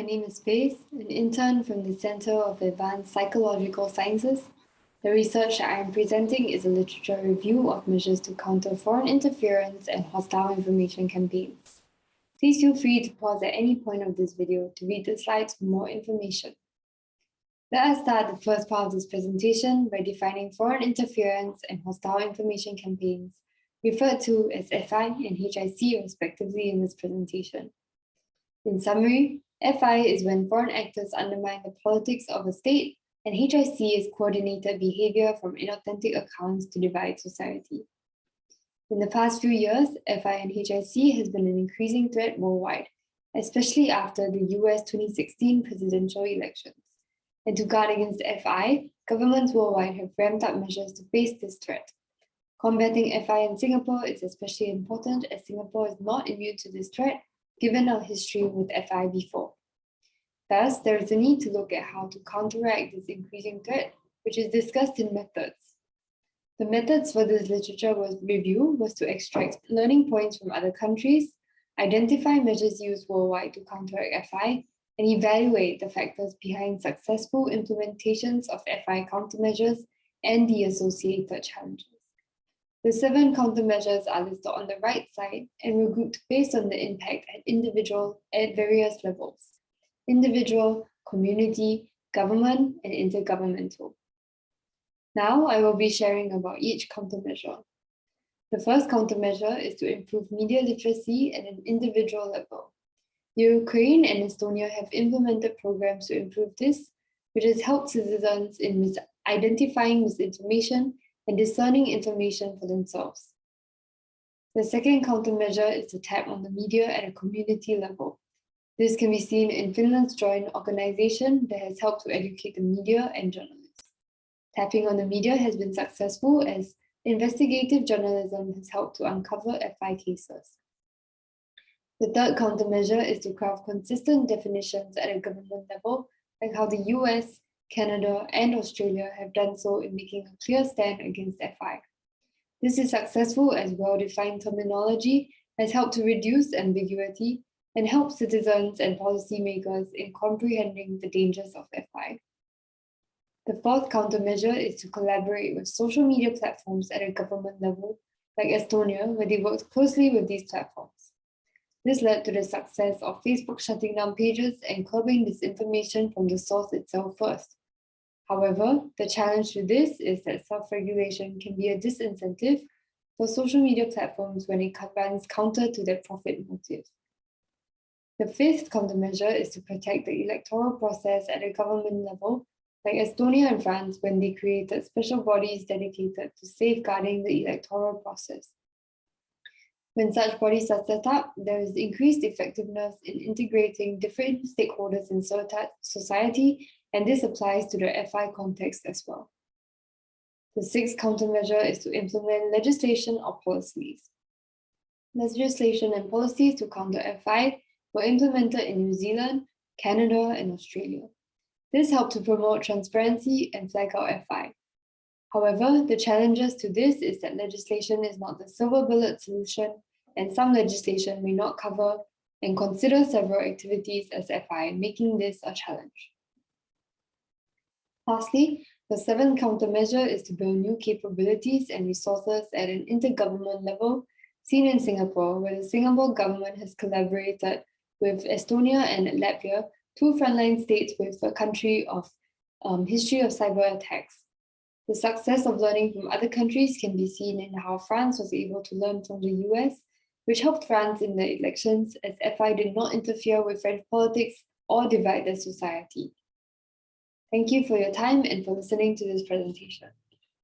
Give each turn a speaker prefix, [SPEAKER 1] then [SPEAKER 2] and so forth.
[SPEAKER 1] name is Faith, an intern from the Center of Advanced Psychological Sciences. The research that I am presenting is a literature review of measures to counter foreign interference and hostile information campaigns. Please feel free to pause at any point of this video to read the slides for more information. Let us start the first part of this presentation by defining foreign interference and hostile information campaigns, referred to as FI and HIC respectively in this presentation. In summary, FI is when foreign actors undermine the politics of a state, and HIC is coordinated behavior from inauthentic accounts to divide society. In the past few years, FI and HIC has been an increasing threat worldwide, especially after the US 2016 presidential elections. And to guard against FI, governments worldwide have ramped up measures to face this threat. Combating FI in Singapore is especially important as Singapore is not immune to this threat, given our history with FI before. Thus, there is a need to look at how to counteract this increasing threat, which is discussed in methods. The methods for this literature review was to extract learning points from other countries, identify measures used worldwide to counteract FI, and evaluate the factors behind successful implementations of FI countermeasures and the associated challenges. The 7 countermeasures are listed on the right side and were grouped based on the impact at various levels: individual, community, government, and intergovernmental. Now I will be sharing about each countermeasure. The first countermeasure is to improve media literacy at an individual level. Ukraine and Estonia have implemented programs to improve this, which has helped citizens in identifying misinformation and discerning information for themselves. The second countermeasure is to tap on the media at a community level. This can be seen in Finland's joint organization that has helped to educate the media and journalists. Tapping on the media has been successful as investigative journalism has helped to uncover FI cases. The third countermeasure is to craft consistent definitions at a government level, like how the US, Canada, and Australia have done so in making a clear stand against FI. This is successful as well-defined terminology has helped to reduce ambiguity and help citizens and policymakers in comprehending the dangers of FI. The fourth countermeasure is to collaborate with social media platforms at a government level, like Estonia, where they worked closely with these platforms. This led to the success of Facebook shutting down pages and curbing disinformation from the source itself first. However, the challenge to this is that self-regulation can be a disincentive for social media platforms when it runs counter to their profit motive. The fifth countermeasure is to protect the electoral process at a government level, like Estonia and France when they created special bodies dedicated to safeguarding the electoral process. When such bodies are set up, there is increased effectiveness in integrating different stakeholders in society, and this applies to the FI context as well. The sixth countermeasure is to implement legislation or policies. Legislation and policies to counter FI were implemented in New Zealand, Canada, and Australia. This helped to promote transparency and flag out FI. However, the challenges to this is that legislation is not the silver bullet solution, and some legislation may not cover and consider several activities as FI, making this a challenge. Lastly, the seventh countermeasure is to build new capabilities and resources at an intergovernment level, seen in Singapore, where the Singapore government has collaborated with Estonia and Latvia, 2 frontline states with a country of history of cyber attacks. The success of learning from other countries can be seen in how France was able to learn from the US, which helped France in the elections as FI did not interfere with French politics or divide their society. Thank you for your time and for listening to this presentation.